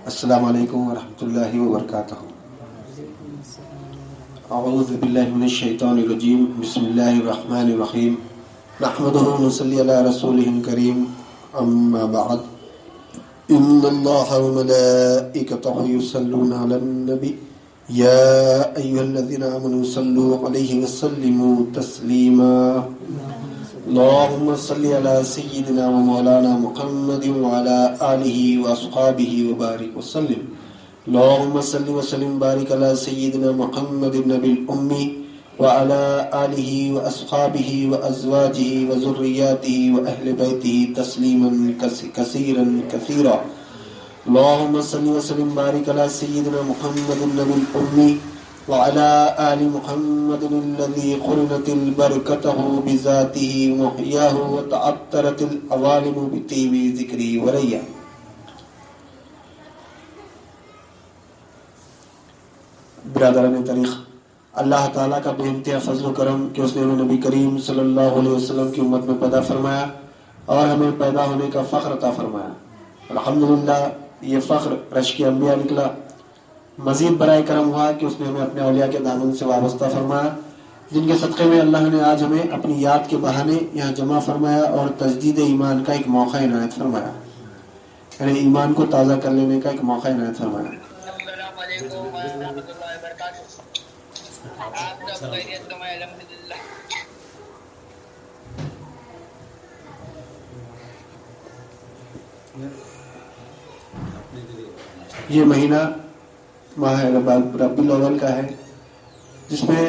السلام علیکم ورحمۃ اللہ وبرکاتہ۔ اعوذ باللہ من الشیطان الرجیم، بسم اللہ الرحمن الرحیم، نحمدہ ونصلی علی رسولہ الکریم، اما بعد، ان اللہ وملائکتہ یصلون علی النبی یا ایھا الذین آمنوا صلوا علیہ وسلموا تسلیما۔ اللہم صلی علی سیدنا و مولانا محمد وعلی آلہ واصحابہ وبارک وسلم۔ اللہم صلی وسلم بارک علی سیدنا محمد النبی الامی وعلی آلہ واصحابہ وازواجہ وذریاتہ واہل بیتہ تسلیما کثیرا کثیرا۔ اللہم صلی وسلم بارک علی سیدنا محمد النبی الامی وعلى آل محمد الذي قرنت البركته بذاته محياه وتعطرت العوالم بطيب ذكره وريا۔ برادران تاریخ، اللہ تعالیٰ کا بے انتہا فضل و کرم کہ اس نے ہمیں نبی کریم صلی اللہ علیہ وسلم کی امت میں پیدا فرمایا اور ہمیں پیدا ہونے کا فخر عطا فرمایا۔ الحمدللہ یہ فخر رشک انبیاء نکلا۔ مزید برائے کرم ہوا کہ اس نے ہمیں اپنے اولیاء کے دامن سے وابستہ فرمایا، جن کے صدقے میں اللہ نے آج ہمیں اپنی یاد کے بہانے یہاں جمع فرمایا اور تجدید ایمان کا ایک موقع عنایت فرمایا، یعنی ایمان کو تازہ کر لینے کا ایک موقع عنایت فرمایا۔ السلام علیکم ورحمۃ اللہ وبرکاتہ۔ آپ سب خیریت تو میں الحمدللہ۔ یہ مہینہ ماہ ربیع الاول کا ہے، جس میں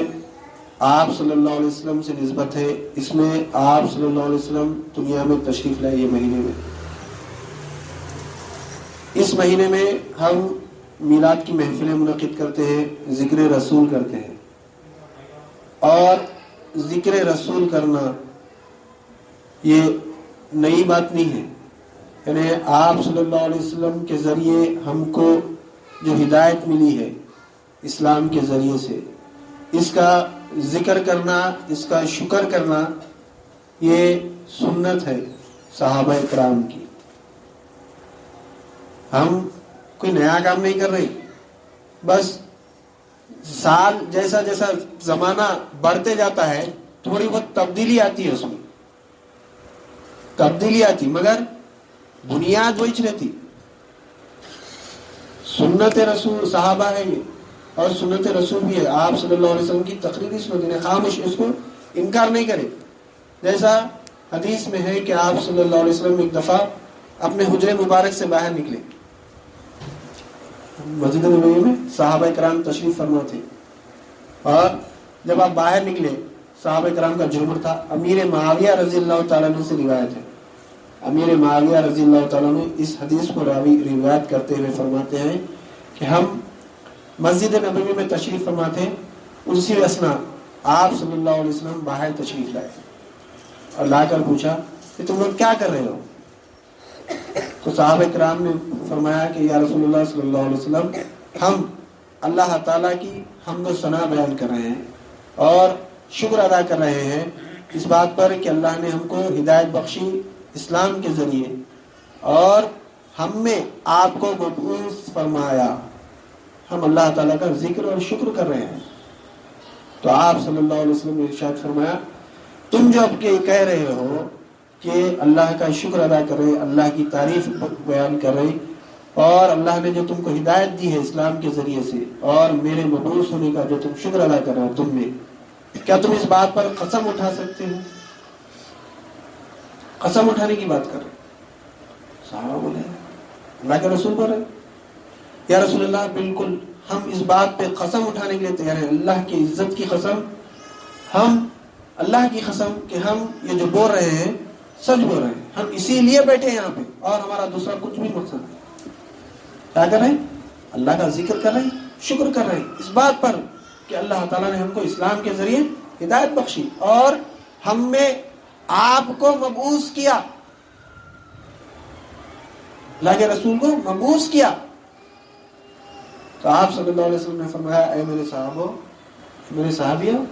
آپ صلی اللہ علیہ وسلم سے نسبت ہے۔ اس میں آپ صلی اللہ علیہ وسلم دنیا میں تشریف لائے۔ یہ مہینے میں، اس مہینے میں ہم میلاد کی محفلیں منعقد کرتے ہیں، ذکر رسول کرتے ہیں، اور ذکر رسول کرنا یہ نئی بات نہیں ہے، یعنی آپ صلی اللہ علیہ وسلم کے ذریعے ہم کو جو ہدایت ملی ہے اسلام کے ذریعے سے، اس کا ذکر کرنا، اس کا شکر کرنا، یہ سنت ہے صحابہ کرام کی۔ ہم کوئی نیا کام نہیں کر رہے، بس سال جیسا جیسا زمانہ بڑھتے جاتا ہے تھوڑی بہت تبدیلی آتی ہے، اس میں تبدیلی آتی، مگر بنیاد وہی رہتی۔ سنت رسول صحابہ ہے یہ، اور سنت رسول بھی ہے، آپ صلی اللہ علیہ وسلم کی تقریری سنت ہے، خاموش اس کو انکار نہیں کرے۔ جیسا حدیث میں ہے کہ آپ صلی اللہ علیہ وسلم ایک دفعہ اپنے حجرے مبارک سے باہر نکلے، مسجد نبوی میں صحابہ کرام تشریف فرما تھے، اور جب آپ باہر نکلے صحابہ کرام کا جمہور تھا۔ امیر معاویہ رضی اللہ تعالیٰ عنہ سے روایت ہے، امیر معاویہ رضی اللہ تعالیٰ عنہ اس حدیث کو راوی روایت کرتے ہوئے فرماتے ہیں کہ ہم مسجد نبوی میں تشریف فرما تھے، اسی اثنا آپ صلی اللہ علیہ وسلم باہر تشریف لائے اور لا کر پوچھا کہ تم لوگ کیا کر رہے ہو؟ تو صحابہ کرام نے فرمایا کہ یا رسول اللہ صلی اللہ علیہ وسلم، ہم اللہ تعالیٰ کی حمد و ثنا بیان کر رہے ہیں اور شکر ادا کر رہے ہیں اس بات پر کہ اللہ نے ہم کو ہدایت بخشی اسلام کے ذریعے، اور ہم میں آپ کو مبعوث فرمایا۔ ہم اللہ تعالیٰ کا ذکر اور شکر کر رہے ہیں۔ تو آپ صلی اللہ علیہ وسلم نے ارشاد فرمایا، تم جو اب کے کہہ رہے ہو کہ اللہ کا شکر ادا کر رہے، اللہ کی تعریف بیان کر رہے، اور اللہ نے جو تم کو ہدایت دی ہے اسلام کے ذریعے سے، اور میرے مبعوث ہونے کا جو تم شکر ادا کر رہے ہو، تم میں کیا تم اس بات پر قسم اٹھا سکتے ہو؟ قسم اٹھانے کی بات کر رہے۔ صحابہ بولے، اللہ کے رسول بول رہے، یا رسول اللہ بالکل ہم اس بات پہ قسم اٹھانے کے لیے تیار ہیں، اللہ کی عزت کی قسم، ہم اللہ کی قسم کہ ہم یہ جو بول رہے ہیں سچ بول رہے ہیں، ہم اسی لیے بیٹھے ہیں یہاں پہ، اور ہمارا دوسرا کچھ بھی مقصد نہیں۔ کیا کر رہے ہیں؟ اللہ کا ذکر کر رہے ہیں، شکر کر رہے ہیں اس بات پر کہ اللہ تعالیٰ نے ہم کو اسلام کے ذریعے ہدایت بخشی اور ہم میں آپ کو مبعوث کیا، اللہ کے رسول کو مبعوث کیا۔ تو آپ صلی اللہ علیہ وسلم نے فرمایا، اے میرے صحابوں، میرے صحابیوں،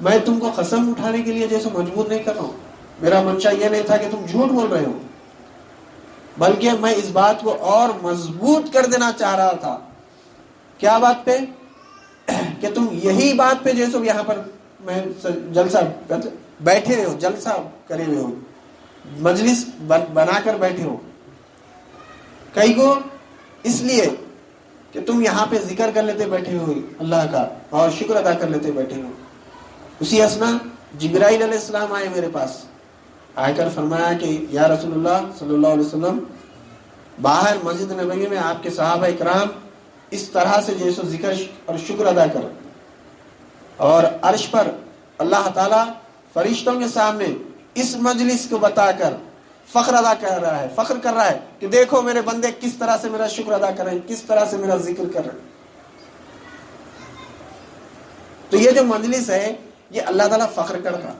میں تم کو قسم اٹھانے کے لیے جیسے مجبور نہیں کر رہا ہوں، میرا منشا یہ نہیں تھا کہ تم جھوٹ بول رہے ہو، بلکہ میں اس بات کو اور مضبوط کر دینا چاہ رہا تھا. کیا بات پہ؟ کہ تم یہی بات پہ جیسے یہاں پر میں جلسہ بیٹھے ہوئے ہو، جلسہ کرے ہوئے ہو، مجلس بنا کر بیٹھے ہو، کئی کو اس لیے کہ تم یہاں پہ ذکر کر لیتے بیٹھے ہو اللہ کا اور شکر ادا کر لیتے بیٹھے ہو. اسی اسنا جبرائیل علیہ السلام آئے میرے پاس، آ کر فرمایا کہ یا رسول اللہ صلی اللہ علیہ وسلم، باہر مسجد نبوی میں آپ کے صحابہ اکرام اس طرح سے جیسے ذکر اور شکر ادا کر، اور عرش پر اللہ تعالیٰ فرشتوں کے سامنے اس مجلس کو بتا کر فخر ادا کر رہا ہے، فخر کر رہا ہے کہ دیکھو میرے بندے کس طرح سے میرا شکر ادا کر رہے ہیں، کس طرح سے میرا ذکر کر رہے ہیں. تو یہ جو مجلس ہے یہ اللہ تعالیٰ فخر کر رہا،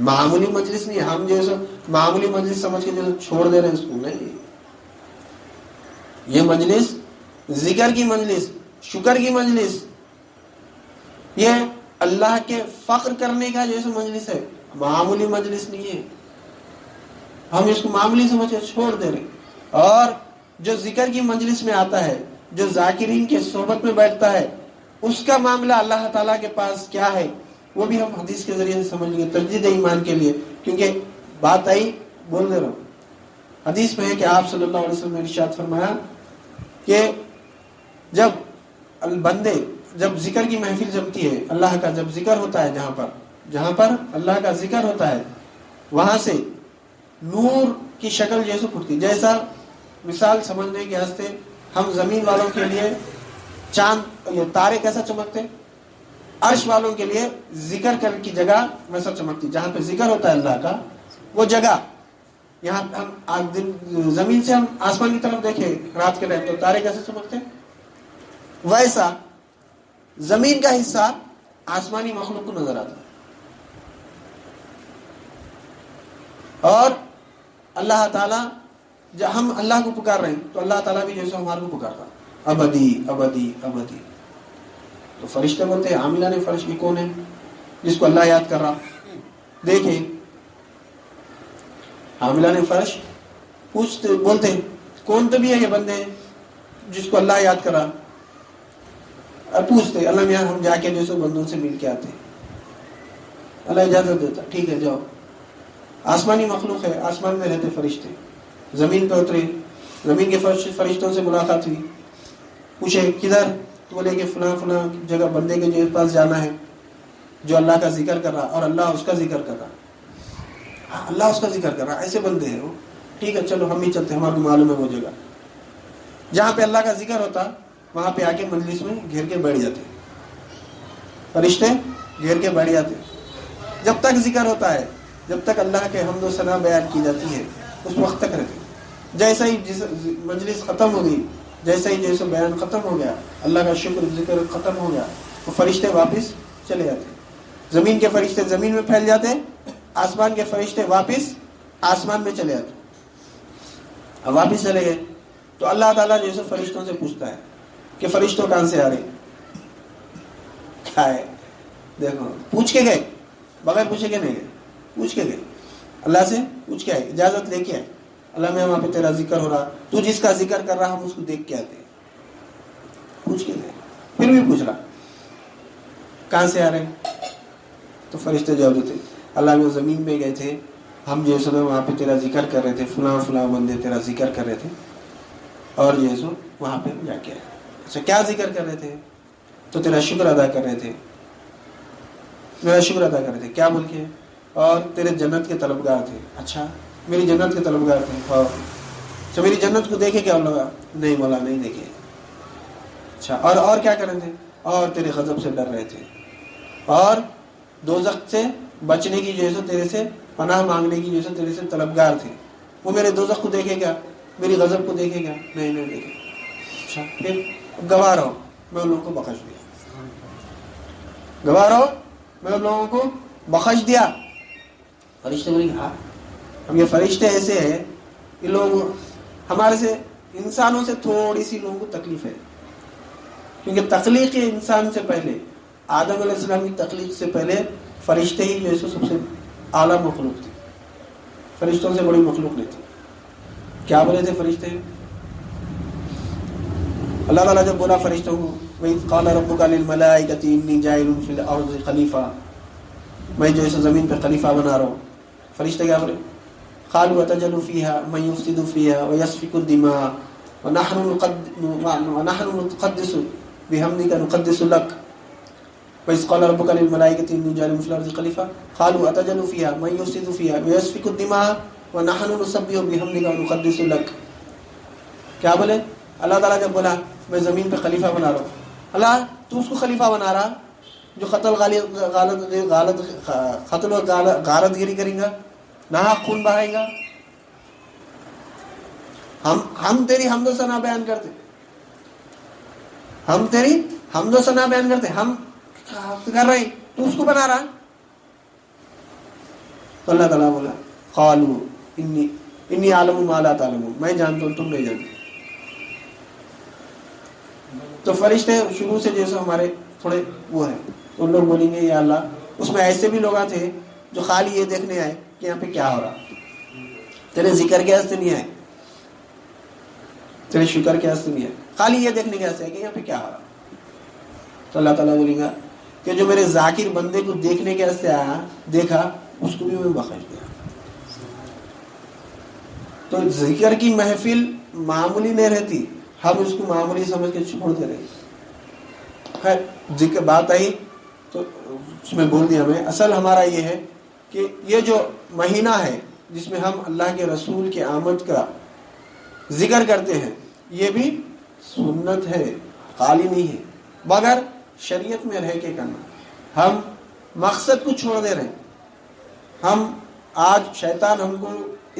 معمولی مجلس نہیں. ہم جو معمولی مجلس سمجھ کے جو چھوڑ دے رہے ہیں اس کو نہیں. یہ مجلس ذکر کی مجلس، شکر کی مجلس، یہ اللہ کے فخر کرنے کا جیسے مجلس ہے، معمولی مجلس نہیں ہے. ہم اس کو معمولی سمجھ کے چھوڑ دے رہے. اور جو ذکر کی مجلس میں آتا ہے، جو ذاکرین کے صحبت میں بیٹھتا ہے، اس کا معاملہ اللہ تعالیٰ کے پاس کیا ہے وہ بھی ہم حدیث کے ذریعے سے سمجھ لیں گے، تجدید ایمان کے لیے. کیونکہ بات آئی، بول دے رہا ہوں، حدیث میں ہے کہ آپ صلی اللہ علیہ وسلم نے ارشاد فرمایا کہ جب بندے، جب ذکر کی محفل جمتی ہے، اللہ کا جب ذکر ہوتا ہے، جہاں پر اللہ کا ذکر ہوتا ہے، وہاں سے نور کی شکل جیسے پھٹتی. جیسا مثال سمجھنے کے واسطے ہم زمین والوں کے لیے چاند، یہ تارے کیسا چمکتے، عرش والوں کے لیے ذکر کر کی جگہ ویسا چمکتی. جہاں پہ ذکر ہوتا ہے اللہ کا وہ جگہ، یہاں ہم زمین سے ہم آسمان کی طرف دیکھیں رات کے ٹائم تو تارے کیسے چمکتے، ویسا زمین کا حصہ آسمانی مخلوق کو نظر آتا ہے. اور اللہ تعالیٰ جب ہم اللہ کو پکار رہے ہیں تو اللہ تعالیٰ بھی جیسے ہمارے کو پکارتا، ابدی ابدی ابدی. تو فرشتے بولتے ہیں عاملہ نے فرش، یہ کون ہے جس کو اللہ یاد کر رہا؟ دیکھیں عاملہ نے فرش پوچھتے، بولتے ہیں کون تو بھی ہے یہ بندے جس کو اللہ یاد کر رہا. اور پوچھتے اللہ میاں ہم جا کے جیسے بندوں سے مل کے آتے. اللہ اجازت دیتا، ٹھیک ہے جاؤ. آسمانی مخلوق ہے، آسمان میں رہتے فرشتے، زمین پہ اترے، زمین کے فرشتوں سے ملاقات ہوئی. پوچھے کدھر؟ تو بولے کہ فلاں فلاں جگہ بندے کے پاس جانا ہے جو اللہ کا ذکر کر رہا اور اللہ اس کا ذکر کر رہا. ہاں اللہ اس کا ذکر کر رہا، ایسے بندے ہیں وہ. ٹھیک ہے چلو ہم ہی چلتے، ہمارے کو معلوم ہے وہ جگہ. جہاں پہ اللہ کا ذکر ہوتا وہاں پہ آ کے مجلس میں گھیر کے بیٹھ جاتے فرشتے، گھیر کے بیٹھ جاتے. جب تک ذکر ہوتا ہے، جب تک اللہ کے حمد و ثنا بیان کی جاتی ہے اس وقت تک رہتے. جیسا ہی مجلس ختم ہو گئی، جیسا ہی جیسے بیان ختم ہو گیا، اللہ کا شکر ذکر ختم ہو گیا، وہ فرشتے واپس چلے جاتے. زمین کے فرشتے زمین میں پھیل جاتے، آسمان کے فرشتے واپس آسمان میں چلے جاتے. اب واپس چلے گئے تو اللہ تعالیٰ جیسے فرشتوں سے پوچھتا ہے کہ فرشتوں کہاں سے آ رہے؟ کیا ہے؟ دیکھو پوچھ کے گئے، بغیر پوچھے کے نہیں گئے، پوچھ کے گئے. اللہ سے پوچھ کے آئے، اجازت لے کے آئے. اللہ میں وہاں پہ تیرا ذکر ہو رہا، تو جس کا ذکر کر رہا ہم اس کو دیکھ کے آتے. پوچھ کے گئے، پھر بھی پوچھ رہا کہاں سے آ رہے ہیں؟ تو فرشتے جواب دیتے اللہ میں زمین میں گئے تھے، ہم جو ہے وہاں پہ تیرا ذکر کر رہے تھے، فلاں فلاں بندے تیرا ذکر کر رہے تھے اور جو ہے وہاں پہ جا کے آئے. اچھا کیا ذکر کر رہے تھے؟ تو تیرا شکر ادا کر رہے تھے، میرا شکر ادا کر رہے تھے. کیا بول کے؟ اور تیرے جنت کے طلبگار تھے. اچھا میری جنت کے طلبگار تھے. اور اچھا میری جنت کو دیکھے کیا لگا؟ نہیں مولا نہیں دیکھے. اچھا اور کیا کر رہے تھے؟ اور تیرے غضب سے ڈر رہے تھے اور دوزخ سے بچنے کی جو ہے تیرے سے پناہ مانگنے کی جو ہے تیرے سے طلبگار تھے. وہ میرے دوزخ کو دیکھے کیا؟ میری غضب کو دیکھے کیا؟ نہیں دیکھے. اچھا پھر گواہ رہو میں ان لوگوں کو بخش دیا. گواہ رہو میں ان لوگوں کو بخش دیا. فرشتے بولیں ہاں ہم یہ فرشتے ایسے ہیں، یہ لوگ ہمارے سے انسانوں سے تھوڑی سی لوگوں کو تکلیف ہے، کیونکہ تخلیق انسان سے پہلے، آدم علیہ السلام کی تخلیق سے پہلے فرشتے ہی جو ہے سب سے اعلیٰ مخلوق تھے، فرشتوں سے بڑی مخلوق نہیں تھی. کیا بولے تھے فرشتے؟ اللہ تعالیٰ جب بولا فرشتوں کو وَإِذْ قَالَ رَبُّكَ لِلْمَلَائِكَةِ إِنِّي جَاعِلٌ فِي الْأَرْضِ خَلِيفَةً، میں جو اس زمین پہ خلیفہ بنا رہا ہوں. فرشتے کیا بولے؟ قَالُوا أَتَجْعَلُ فِيهَا مَن يُفْسِدُ فِيهَا وَيَسْفِكُ الدِّمَاءَ وَنَحْنُ نُقَدِّسُ بِحَمْدِكَ نُقَدِّسُ لَكَ وَإِذْ قَالَ رَبُّكَ لِلْمَلَائِكَةِ إِنِّي جَاعِلٌ فِي الْأَرْضِ خَلِيفَةً قَالُوا أَتَجْعَلُ فِيهَا مَن يُفْسِدُ فِيهَا وَيَسْفِكُ الدِّمَاءَ وَنَحْنُ نُسَبِّحُ بِحَمْدِكَ وَنُقَدِّسُ لَكَ. کیا بولے؟ اللہ تعالیٰ جب بولا میں زمین پہ خلیفہ بنا رہا ہوں، اللہ تو اس کو خلیفہ بنا رہا جو قتل و غارت گیری کرے گا، ناحق خون بہائے گا. ہم تیری حمد و ثنا بیان کرتے، ہم تیری حمد و ثنا بیان کرتے، ہم کر رہے ہیں، تو اس کو بنا رہا. تو اللہ تعالیٰ بولا قالوا انی اعلم ما لا تعلمون، میں جانتا ہوں تم نہیں جانتے. تو فرشتے شروع سے جیسے ہمارے تھوڑے وہ ہیں، تو ان لوگ بولیں گے یا اللہ، اس میں ایسے بھی لوگ تھے جو خالی یہ دیکھنے آئے کہ یہاں پہ کیا ہو رہا، تیرے ذکر کے واسطے نہیں آئے، تیرے شکر کے واسطے نہیں آئے، خالی یہ دیکھنے کے واسطے ہے کہ یہاں پہ کیا ہو رہا. تو اللہ تعالیٰ بولے گا کہ جو میرے ذاکر بندے کو دیکھنے کے واسطے آیا، دیکھا، اس کو بھی میں بخش دیا. تو ذکر کی محفل معمولی نہیں رہتی، ہم اس کو معمولی سمجھ کے چھوڑتے رہے. خیر ذکر بات آئی تو اس میں بول دیا میں. اصل ہمارا یہ ہے کہ یہ جو مہینہ ہے جس میں ہم اللہ کے رسول کے آمد کا ذکر کرتے ہیں، یہ بھی سنت ہے، خالی نہیں ہے، مگر شریعت میں رہ کے کرنا. ہم مقصد کو چھوڑ دے رہے ہیں. ہم آج شیطان ہم کو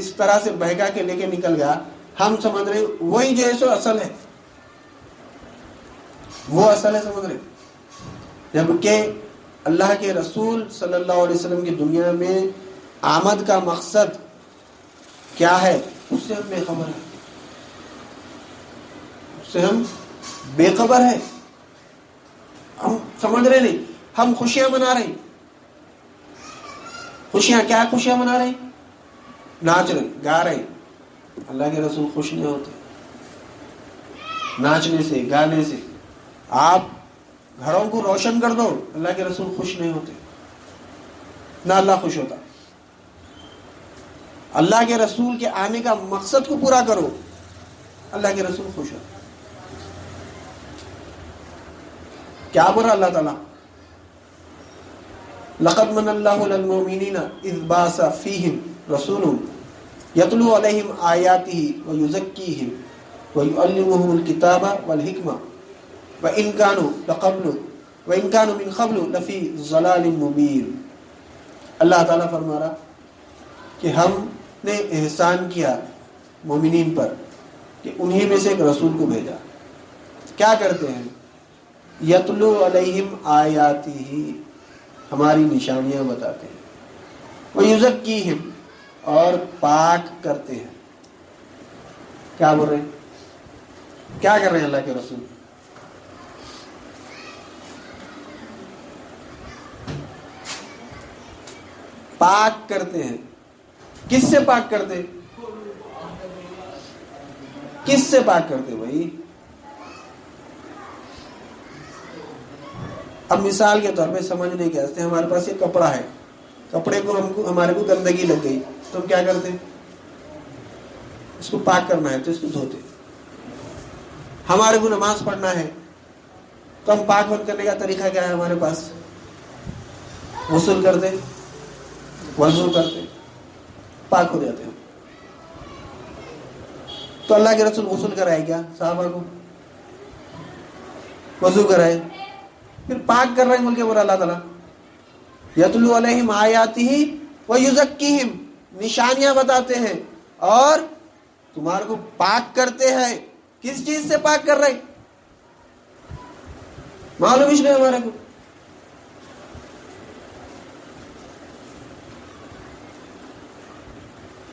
اس طرح سے بہکا کے لے کے نکل گیا، ہم سمجھ رہے وہی جو ہے سو اصل ہے، وہ اصل ہے سمجھ رہے، جبکہ اللہ کے رسول صلی اللہ علیہ وسلم کی دنیا میں آمد کا مقصد کیا ہے اس سے ہم بے خبر ہیں، اس سے ہم بے خبر ہیں. ہم سمجھ رہے نہیں، ہم خوشیاں منا رہے ہیں. خوشیاں کیا خوشیاں منا رہے ہیں؟ ناچ رہے، گا رہے. اللہ کے رسول خوش نہیں ہوتے ناچنے سے، گانے سے. آپ گھروں کو روشن کر دو، اللہ کے رسول خوش نہیں ہوتے، نہ اللہ خوش ہوتا. اللہ کے رسول کے آنے کا مقصد کو پورا کرو، اللہ کے رسول خوش ہوتا. کیا بولا اللہ تعالیٰ؟ لقد من اللہ علی المؤمنین اذ بعث فیہم رسول یتلو علیہم آیاتہ ویزکیہم ویعلمہم الکتاب والحکمہ وإن كانوا من قبل لفی ضلال مبین. اللہ تعالیٰ فرما رہا کہ ہم نے احسان کیا مومنین پر کہ انہی میں سے ایک رسول کو بھیجا. کیا کرتے ہیں؟ یتلو علیہم آیاتہ، ہماری نشانیاں بتاتے ہیں، ویزکیہم، اور پاک کرتے ہیں. کیا بول رہے ہیں؟ کیا کر رہے ہیں اللہ کے رسول؟ پاک کرتے ہیں. کس سے پاک کرتے؟ کس سے پاک کرتے بھائی؟ اب مثال کے طور پہ سمجھنے کے واسطے ہمارے پاس یہ کپڑا ہے، کپڑے کو ہمارے کو گندگی لگ گئی تو ہم کیا کرتے؟ اس کو پاک کرنا ہے تو اس کو دھوتے. ہمارے کو نماز پڑھنا ہے تو ہم پاک وقت کرنے کا طریقہ کیا ہے ہمارے پاس؟ غسل کرتے، وضو کرتے، پاک ہو جاتے ہیں. تو اللہ کے رسول غسل کرائے کیا صحابہ کو؟ وضو کرائے، پھر پاک کر رہے ہیں. بول کے بولا اللہ تعالیٰ یتلو علیہم آیاتہ ویزکیہم، نشانیاں بتاتے ہیں اور تمہارے کو پاک کرتے ہیں. کس چیز سے پاک کر رہے؟ معلوم اس لیے ہمارے کو.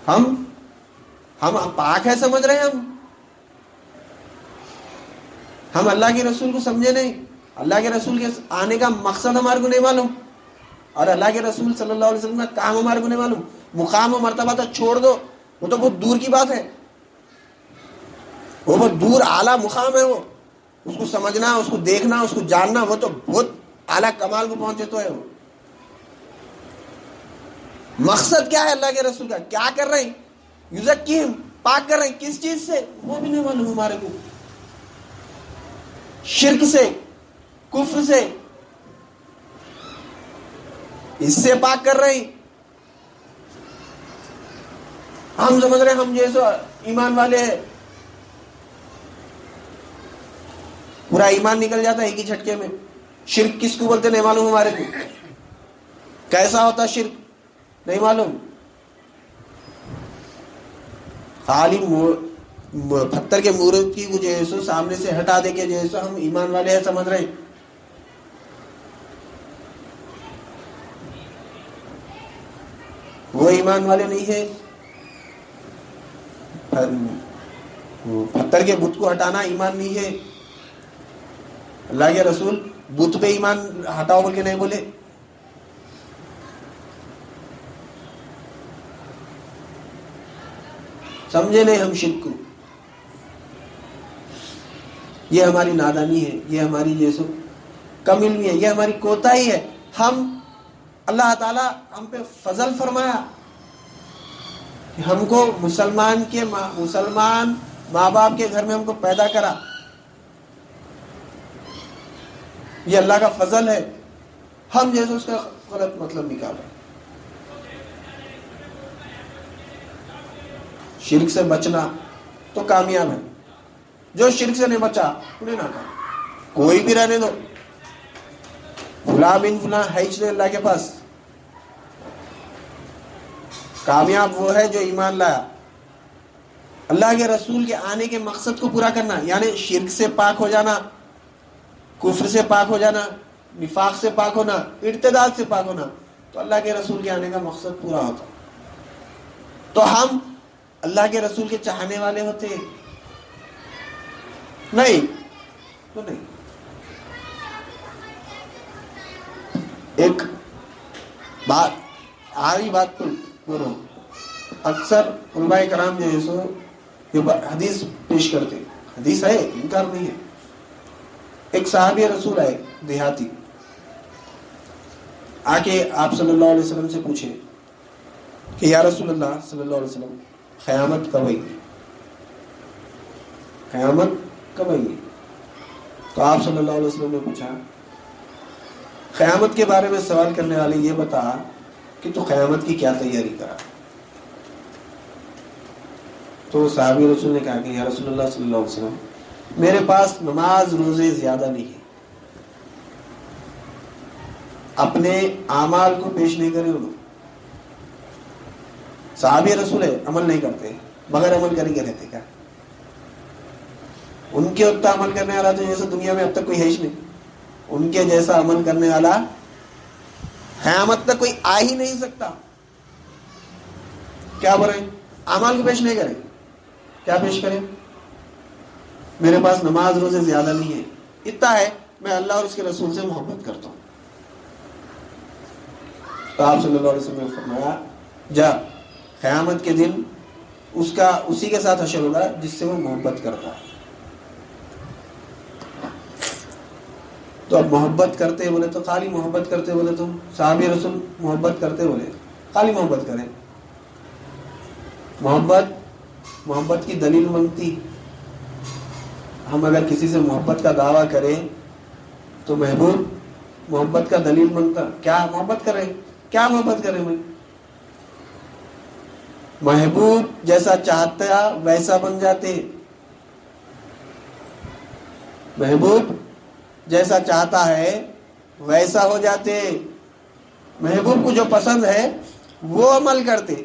ہم پاک ہے سمجھ رہے ہیں. ہم اللہ کے رسول کو سمجھے نہیں، اللہ کے رسول کے آنے کا مقصد ہمارے کو نہیں معلوم، اور اللہ کے رسول صلی اللہ علیہ وسلم کا کام ہمارے کو نہیں معلوم. مقام و مرتبہ تو چھوڑ دو، وہ تو بہت دور کی بات ہے. وہ بہت دور اعلیٰ مقام ہے، وہ اس کو سمجھنا، اس کو دیکھنا، اس کو جاننا، وہ تو بہت اعلیٰ کمال کو پہنچے تو ہے وہ۔ مقصد کیا ہے اللہ کے رسول کا؟ کیا کر رہے ہیں؟ یزکیہم، پاک کر رہے ہیں کس چیز سے؟ وہ بھی نہیں معلوم ہمارے کو۔ شرک سے، کفر سے، اس سے پاک کر رہے ہیں۔ ہم سمجھ رہے ہیں ہم جیسا ایمان والے ہیں، پورا ایمان نکل جاتا ہے ایک ہی جھٹکے میں۔ شرک کس کو بولتے نہیں معلوم ہمارے کو، کیسا ہوتا شرک نہیں معلوم۔ خالی پتھر کے مورت کی جو ہے سو سامنے سے ہٹا دے کے جو ہے سو ہم ایمان والے ہیں سمجھ رہے ہیں۔ وہ ایمان والے نہیں ہے۔ پتھر کے بت کو ہٹانا ایمان نہیں ہے۔ اللہ کے رسول بت پہ ایمان ہٹاؤ بول کے نہیں بولے۔ سمجھے نہیں ہم شرک کو۔ یہ ہماری نادانی ہے، یہ ہماری جیسو کم علمی ہے، یہ ہماری کوتاہی ہے۔ ہم اللہ تعالیٰ ہم پہ فضل فرمایا کہ ہم کو مسلمان ماں باپ کے گھر میں ہم کو پیدا کرا، یہ اللہ کا فضل ہے۔ ہم جیسے اس کا غلط مطلب نکالا۔ شرک سے بچنا تو کامیاب ہے، جو شرک سے نہیں بچا انہیں نہ کہا، کوئی بھی رہنے دو، فلاں بن فلاں ہے ہی اللہ کے پاس۔ کامیاب وہ ہے جو ایمان لایا، اللہ کے رسول کے آنے کے مقصد کو پورا کرنا، یعنی شرک سے پاک ہو جانا، کفر سے پاک ہو جانا، نفاق سے پاک ہونا، ارتداد سے پاک ہونا، تو اللہ کے رسول کے آنے کا مقصد پورا ہوتا۔ تو ہم اللہ کے رسول کے چاہنے والے ہوتے نہیں تو نہیں۔ ایک بات آئی بات تو بولو، اکثر علماء کرام جو ہے سو یہ حدیث پیش کرتے، حدیث ہے انکار نہیں ہے۔ ایک صحابی رسول آئے دیہاتی، آ کے آپ صلی اللہ علیہ وسلم سے پوچھے کہ یا رسول اللہ صلی اللہ علیہ وسلم قیامت کب آئے گی؟ قیامت کب آئے گی؟ تو آپ صلی اللہ علیہ وسلم نے پوچھا قیامت کے بارے میں سوال کرنے والے یہ بتا کہ تو قیامت کی کیا تیاری کرا؟ تو صحابی رسول نے کہا کہ یا رسول اللہ صلی اللہ علیہ وسلم میرے پاس نماز روزے زیادہ نہیں ہے، اپنے اعمال کو پیش نہیں کرے وہ لوگ۔ صحابی رسول ہے، عمل نہیں کرتے، بغیر عمل کریں گے رہتے کیا؟ ان کے اتنا عمل کرنے والا تو جیسے دنیا میں اب تک کوئی ہے ہی نہیں، ان کے جیسا عمل کرنے والا قیامت تک کوئی آ ہی نہیں سکتا۔ کیا بولے؟ اعمال کو پیش نہیں کریں، کیا پیش کریں؟ میرے پاس نماز روزے زیادہ نہیں ہے، اتنا ہے میں اللہ اور اس کے رسول سے محبت کرتا ہوں۔ تو آپ صلی اللہ علیہ وسلم نے فرمایا جا قیامت کے دن اسی کے ساتھ حشر ہوگا جس سے وہ محبت کرتا ہے۔ تو اب محبت کرتے بولے تو خالی محبت کرتے بولے تو صحابی رسول محبت کرتے بولے خالی محبت کریں۔ محبت کی دلیل مانگتی، ہم اگر کسی سے محبت کا دعویٰ کریں تو محبوب محبت کا دلیل مانگتا، کیا محبت کریں؟ کیا محبت کریں بھائی؟ محبوب جیسا چاہتا ویسا بن جاتے، محبوب جیسا چاہتا ہے ویسا ہو جاتے، محبوب کو جو پسند ہے وہ عمل کرتے۔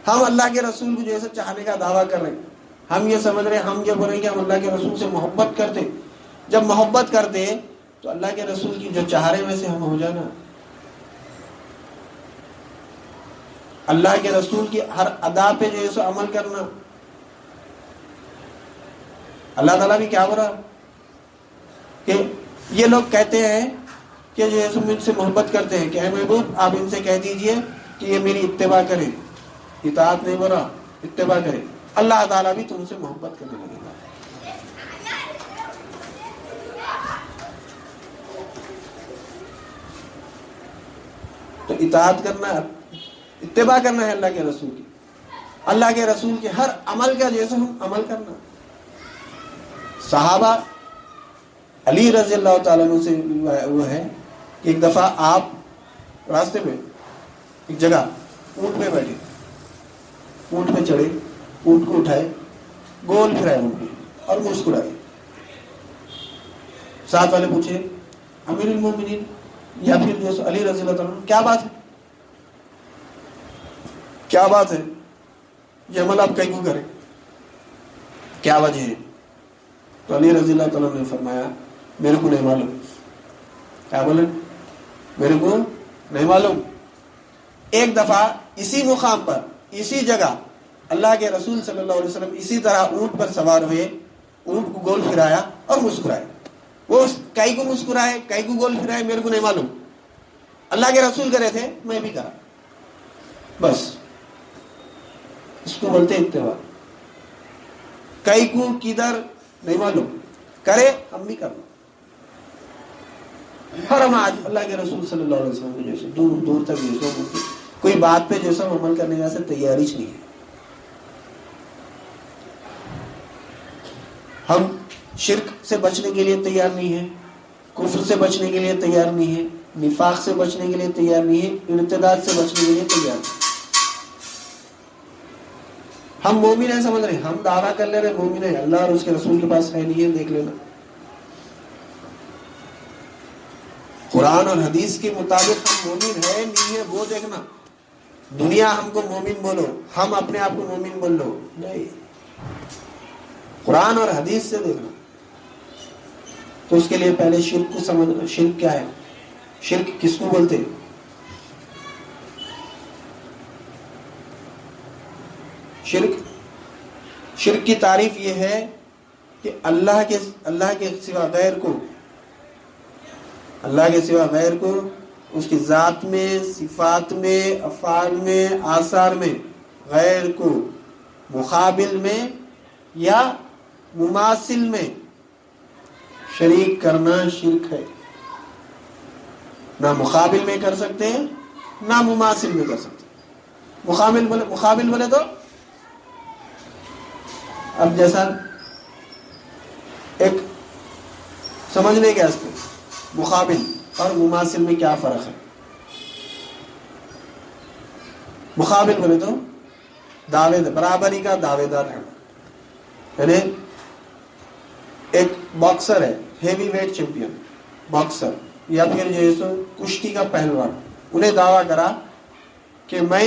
ہم اللہ کے رسول کو جیسے چاہنے کا دعویٰ کر رہے ہیں، ہم یہ سمجھ رہے ہیں، ہم یہ بول رہے ہیں کہ ہم اللہ کے رسول سے محبت کرتے۔ جب محبت کرتے تو اللہ کے رسول کی جو چاہ رہے ویسے ہم ہو جانا، اللہ کے رسول کی ہر ادا پہ جو ہے سو عمل کرنا۔ اللہ تعالیٰ بھی کیا بولا کہ یہ لوگ کہتے ہیں کہ جو ہے سو مجھ سے محبت کرتے ہیں کہ اے محبوب آپ ان سے کہہ دیجئے کہ یہ میری اتباع کریں، اطاعت نہیں بولا، اتباع کریں۔ اللہ تعالیٰ بھی تم سے محبت کرنے لگے گا. تو اطاعت کرنا، اتباع کرنا ہے اللہ کے رسول کی، اللہ کے رسول کے ہر عمل کا جیسا ہم عمل کرنا. صحابہ علی رضی اللہ تعالیٰ عنہ سے وہ ہے کہ ایک دفعہ آپ راستے میں ایک جگہ اونٹ پہ بیٹھے، اونٹ پہ چڑھے، اونٹ کو اٹھائے، گول پھرائے اونٹ پہ اور مسکرائے. ساتھ والے پوچھے امیر المومنین یا پھر جو علی رضی اللہ تعالیٰ عنہ، کیا بات ہے، کیا بات ہے، یہ عمل آپ کہیں کو کریں، کیا وجہ ہے؟ تو علی رضی اللہ تعالیٰ نے فرمایا میرے کو نہیں معلوم. کیا بولے؟ میرے کو نہیں معلوم. ایک دفعہ اسی مقام پر، اسی جگہ اللہ کے رسول صلی اللہ علیہ وسلم اسی طرح اونٹ پر سوار ہوئے، اونٹ کو گول پھرایا اور مسکرائے. وہ کئی کو مسکرائے، کئی کو گول پھرائے، میرے کو نہیں معلوم. اللہ کے رسول کرے تھے، میں بھی کرا. بس اس کو بولتے اتباع. کئی کو کدھر نہیں معلوم، کرے ہم بھی کرنا. ہر ہم آج اللہ کے رسول صلی اللہ علیہ وسلم کے جیسے دور دور تک جیسے کوئی بات پہ جیسا عمل کرنے کا سے تیاری نہیں ہے. ہم شرک سے بچنے کے لیے تیار نہیں ہے، کفر سے بچنے کے لیے تیار نہیں ہے، نفاق سے بچنے کے لیے تیار نہیں ہے، ارتداد سے بچنے کے لیے تیار نہیں. ہم مومن ہیں سمجھ رہے ہیں، ہم دعویٰ کر لے رہے مومن ہے، اللہ اور اس کے رسول کے پاس ہے نہیں ہے، دیکھ لینا. قرآن اور حدیث کے مطابق ہم مومن ہے نہیں ہے وہ دیکھنا. دنیا ہم کو مومن بولو، ہم اپنے آپ کو مومن بول لو، نہیں. قرآن اور حدیث سے دیکھنا. تو اس کے لیے پہلے شرک کو سمجھنا. شرک کیا ہے؟ شرک کس کو بولتے ہیں؟ شرک کی تعریف یہ ہے کہ اللہ کے سوا غیر کو اس کی ذات میں، صفات میں، افعال میں، آثار میں غیر کو مقابل میں یا مماثل میں شریک کرنا شرک ہے. نہ مقابل میں کر سکتے ہیں، نہ مماثل میں کر سکتے ہیں. مقابل بولے تو اب جیسا ایک سمجھنے کے واسطے مقابل اور مماثل میں کیا فرق ہے. مقابل بولے تو برابری کا دعوے دار ہے. یعنی ایک باکسر ہے، ہیوی ویٹ چیمپئن باکسر یا پھر جو ہے کشتی کا پہلوان، انہیں دعویٰ کرا کہ میں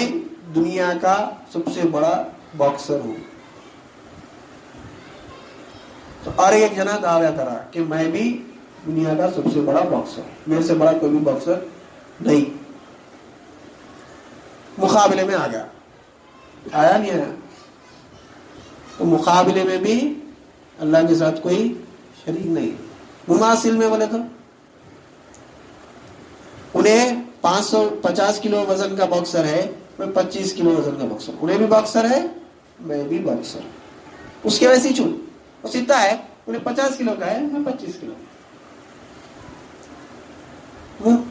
دنیا کا سب سے بڑا باکسر ہوں. تو اور ایک جنا دعویٰ کرا کہ میں بھی دنیا کا سب سے بڑا باکسر، میرے سے بڑا کوئی بھی باکسر نہیں. مقابلے میں آ گیا، آیا نہیں آیا؟ تو مقابلے میں بھی اللہ کے ساتھ کوئی شریک نہیں. مماثل میں بولے تو انہیں 550 کلو وزن کا باکسر ہے، میں 25 کلو وزن کا باکسر. انہیں بھی باکسر ہے، میں بھی باکسر. اس کے ویسے ہی چھوٹ وہ سیدھا ہے، انہیں 50 کلو کا ہے، میں 25 کلو.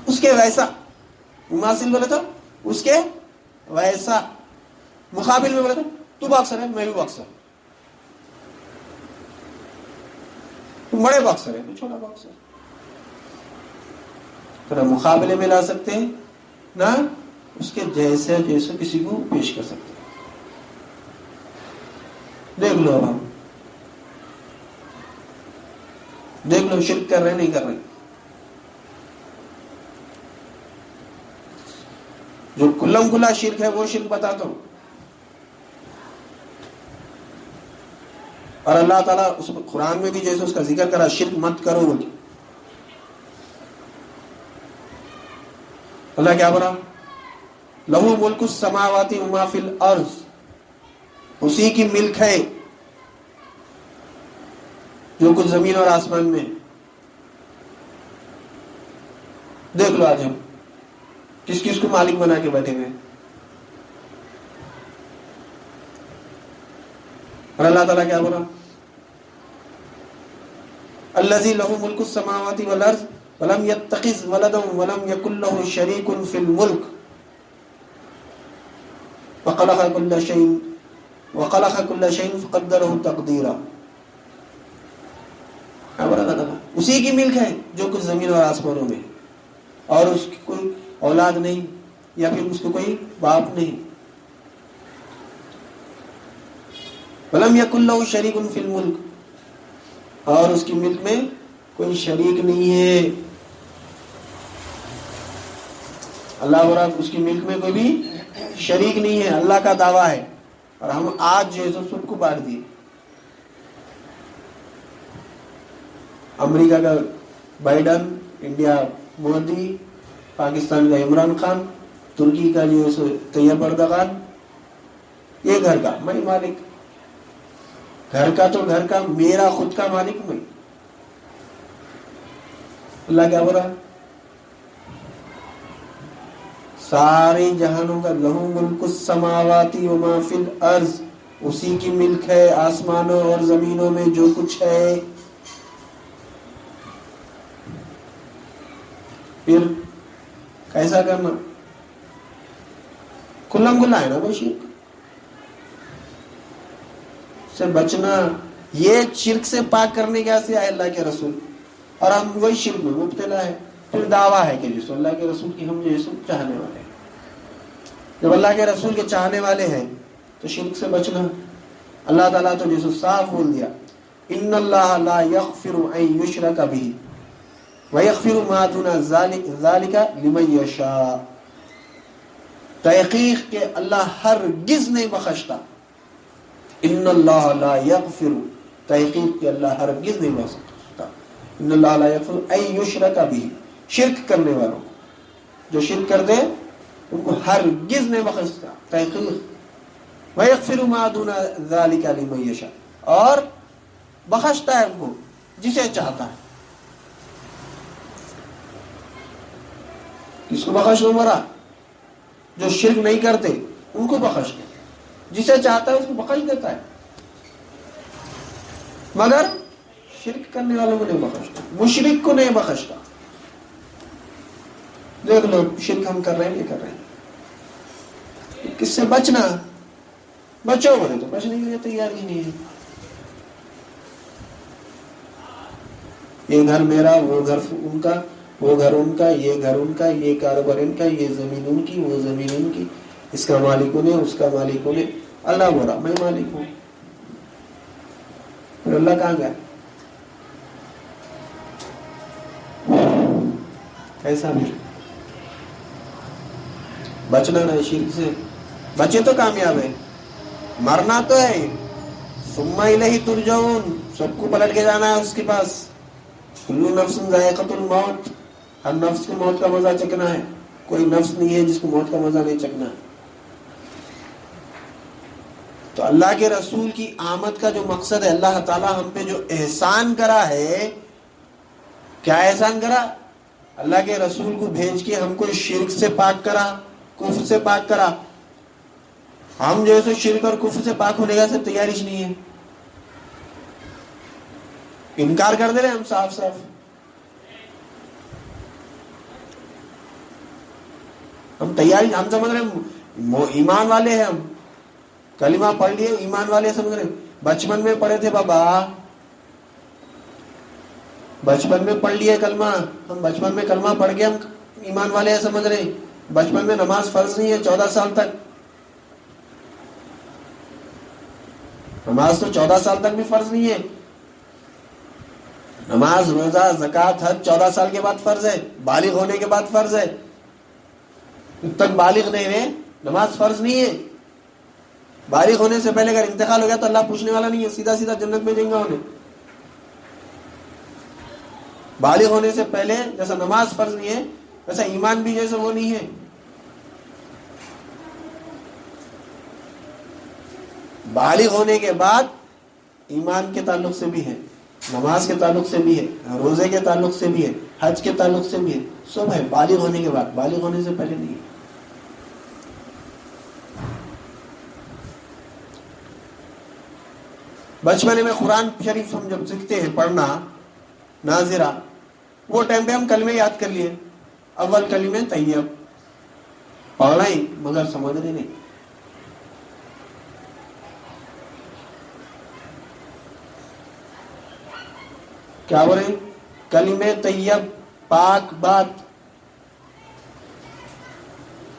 اس کے ویسا. مماثل بولے تو اس کے ویسا. مقابل میں بولے تو باکسر ہے، میں بھی باکسر. تم بڑے باکسر ہے، تو چھوٹا باکسر. تو نہ مقابلے میں لا سکتے ہیں، نہ اس کے جیسے کسی کو پیش کر سکتے ہیں. دیکھ لو اب ہم دیکھ لو شرک کر رہے نہیں کر رہے. جو کلم کھلا شرک ہے وہ شرک بتاتا ہوں. اور اللہ تعالیٰ اس قرآن میں بھی جیسے اس کا ذکر کرا شرک مت کرو بول. اللہ کیا بولا؟ لہو ملک السماوات وما فی الارض، اسی کی ملک ہے جو کچھ زمین اور آسمان میں. دیکھ لو آج ہم کس کس کو مالک بنا کے بیٹھے ہوئے. اور اللہ تعالیٰ کیا بولا؟ الذی لہ ملک السماوات والارض ولم یتخذ ولدا ولم یکن لہ شریک فی الملک وخلق كل شيء فقدره تقدیرا. اسی کی ملک ہے جو کچھ زمین اور آسمانوں میں، اور اس کی کوئی اولاد نہیں یا پھر اس کو کوئی باپ نہیں. ولم یکن لہ شریک فی الملک، اور اس کی ملک میں کوئی شریک نہیں ہے. اللہ اور اس کی ملک میں کوئی بھی شریک نہیں ہے، اللہ کا دعویٰ ہے. اور ہم آج جو ہے سب کو بانٹ دیے. امریکہ کا بائیڈن، انڈیا مودی، پاکستان کا عمران خان، ترکی کا جو ہے طیب اردغان. یہ گھر کا میں مالک، گھر کا تو گھر کا، میرا خود کا مالک میں. اللہ کیا بولا؟ سارے جہانوں کا لہو ملک السماوات وما فی الارض، اسی کی ملک ہے آسمانوں اور زمینوں میں جو کچھ ہے. پھر کیسا کرنا؟ کھلم کھلا ہے نا وہ شرک سے بچنا. یہ شرک سے پاک کرنے کے سے آئے اللہ کے رسول، اور ہم وہی شرک میں مبتلا ہے. پھر دعویٰ ہے کہ جسو اللہ کے رسول کی ہم جو چاہنے والے ہیں. جب اللہ کے رسول کے چاہنے والے ہیں تو شرک سے بچنا. اللہ تعالیٰ تو جسو صاف بول دیا، ان اللہ لا یغفر ان یشرک بہ ویغفر ما دون ذلک لمن یشاء. تحقیق کہ اللہ ہرگز نہیں بخشتا. ان اللہ لا یغفر، تحقیق کہ اللہ ہرگز نہیں بخشتا. ان اللہ لا یغفر ان یشرک بہ، شرک کرنے والوں جو شرک کر دے ان کو ہرگز نہیں بخشتا. تحقیق ویغفر ما دون ذلک لمن یشاء، اور بخشتا ہے ان کو جسے چاہتا ہے. کس کو بخش دو؟ مرا جو شرک نہیں کرتے ان کو بخش دے. جسے چاہتا ہے اس کو بخش دیتا ہے، مگر شرک کرنے والوں کو نہیں بخشتا، مشرک کو نہیں بخشتا. دیکھ لو شرک ہم کر رہے ہیں نہیں کر رہے ہیں. کس سے بچنا؟ بچو بولے تو بچنے کے لیے تیار ہی نہیں ہے. یہ گھر میرا، وہ گھر ان کا، وہ گھر ان کا، یہ گھر ان کا، یہ کاروبار ان کا، یہ زمین ان کی، وہ زمین ان کی، اس کا مالک انہیں، اس کا مالک انہیں. اللہ بولا میں مالک ہوں. پھر اللہ کہاں گیا؟ ایسا بھی بچنا نہ شرک سے. بچے تو کامیاب ہے، مرنا تو ہے. ثم الیہ ترجعون، سب کو پلٹ کے جانا ہے اس کے پاس. کل نفس ذائقۃ الموت، ہر نفس کو موت کا مزہ چکھنا ہے. کوئی نفس نہیں ہے جس کو موت کا مزہ نہیں چکھنا. تو اللہ کے رسول کی آمد کا جو مقصد ہے، اللہ تعالیٰ ہم پہ جو احسان کرا ہے، کیا احسان کرا؟ اللہ کے رسول کو بھیج کے ہم کو شرک سے پاک کرا، کفر سے پاک کرا. ہم جو ہے شرک اور کفر سے پاک ہونے کا سے تیاری نہیں ہے. انکار کر دے رہے ہم صاف صاف. ہم تیاری، ہم سمجھ رہے ہیں ایمان والے ہیں، ہم کلمہ پڑھ لیے ایمان والے سمجھ رہے ہیں. بچپن میں پڑھے تھے بابا، بچپن میں پڑھ لیے کلمہ. ہم بچپن میں کلمہ پڑھ کے ہم ایمان والے ہیں سمجھ رہے ہیں. بچپن میں نماز فرض نہیں ہے 14 سال تک. نماز تو 14 سال تک بھی فرض نہیں ہے. نماز، روزہ، زکوٰۃ، حج 14 سال کے بعد فرض ہے، بالغ ہونے کے بعد فرض ہے. جب تک بالغ نہیں ہوئے نماز فرض نہیں ہے. بالغ ہونے سے پہلے اگر انتقال ہو گیا تو اللہ پوچھنے والا نہیں ہے، سیدھا سیدھا جنت میں جائیں گا انہیں. بالغ ہونے سے پہلے جیسا نماز فرض نہیں ہے ویسا ایمان بھی جیسا وہ نہیں ہے. بالغ ہونے کے بعد ایمان کے تعلق سے بھی ہے، نماز کے تعلق سے بھی ہے، روزے کے تعلق سے بھی ہے، حج کے تعلق سے بھی ہے. سب ہے بالغ ہونے کے بعد، بالغ ہونے سے پہلے نہیں ہے. بچپنے میں قرآن شریف ہم جب سیکھتے ہیں پڑھنا ناظرہ، وہ ٹائم پہ ہم کلمے یاد کر لیے، اول کلمے طیب پڑھ رہے ہیں مگر سمجھ رہے نہیں. کیا بول رہے ہیں؟ کلمے طیب، پاک بات،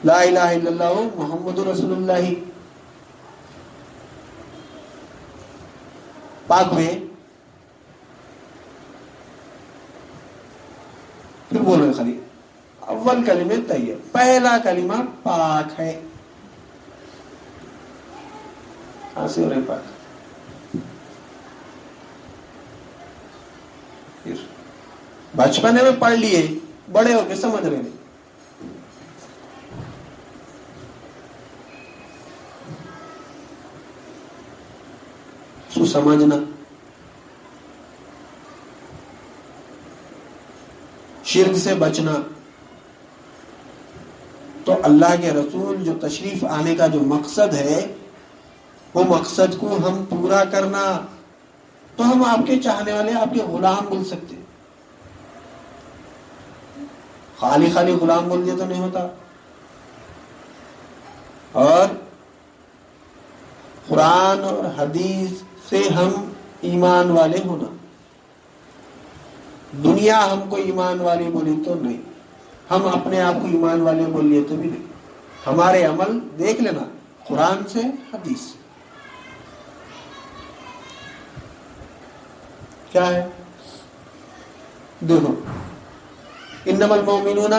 لا الہ الا اللہ محمد رسول اللہ، پاک ہوئے. پھر بول رہے خالی اول کلمے طیب، پہلا کلمہ پاک ہے. کہاں سے ہو رہے پاک؟ بچپنے میں پڑھ لیے، بڑے ہو کے سمجھ رہے نہیں. سو سمجھنا، شرک سے بچنا. تو اللہ کے رسول جو تشریف آنے کا جو مقصد ہے، وہ مقصد کو ہم پورا کرنا. تو ہم آپ کے چاہنے والے، آپ کے غلام بول سکتے. خالی خالی غلام بول دیا تو نہیں ہوتا. اور قرآن اور حدیث سے ہم ایمان والے ہونا. دنیا ہم کو ایمان والے بولی تو نہیں، ہم اپنے آپ کو ایمان والے بول لیے تو بھی نہیں. ہمارے عمل دیکھ لینا قرآن سے حدیث سے. کیا ہے؟ دیکھو، انما المؤمنون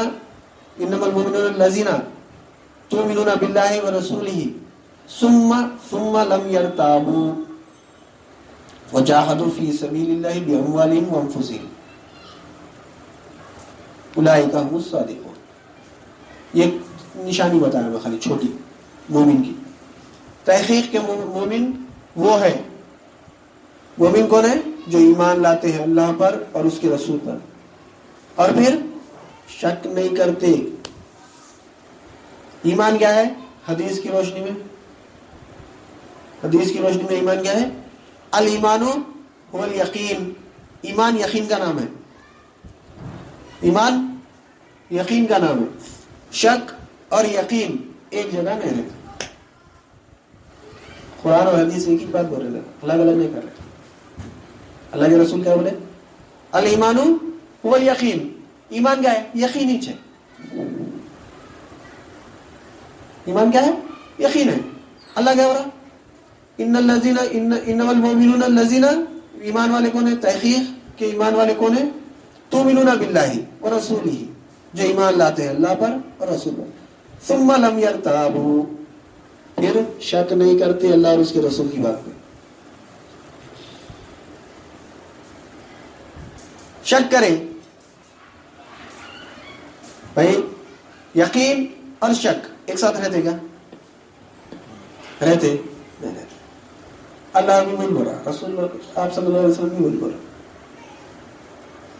الذین تؤمنون باللہ ورسولہ ثم لم يرتابوا وجاہدوا فی سبیل اللہ باموالہم وانفسہم اولئک هم الصادقون. یہ نشانی بتایا میں خالی چھوٹی مومن کی. تحقیق کے مومن وہ ہے، مومن کون ہے؟ جو ایمان لاتے ہیں اللہ پر اور اس کے رسول پر، اور پھر شک نہیں کرتے. ایمان کیا ہے؟ حدیث کی روشنی میں، حدیث کی روشنی میں ایمان کیا ہے؟ الایمان هو الیقین. ایمان یقین کا نام ہے. ایمان یقین کا نام ہے. شک اور یقین ایک جگہ نہیں رہتا. قرآن اور حدیث ایک ہی بات بول رہے تھے، الگ الگ نہیں کر رہے. اللہ کے رسول کیا بولے؟ الایمان هو الیقین. ایمان کیا ہے؟ یقین ہی ہے. ایمان کیا ہے؟ یقین ہے. اللہ کیا بول رہا؟ انما المؤمنون الذین، ایمان والے کون ہیں؟ تحقیق کہ ایمان والے کون ہیں؟ تؤمنون باللہ ورسولہ، جو ایمان لاتے ہیں اللہ پر اور رسول پر. ثم لم یرتابوا، پھر شک نہیں کرتے اللہ اور اس کے رسول کی بات میں. شک کریں بھائی، یقین اور شک ایک ساتھ رہتے کیا؟ رہتے نہیں رہتے. اللہ بھی نہیں بول رہا، رسول آپ صلی اللہ علیہ وسلم بھی نہیں بول رہا.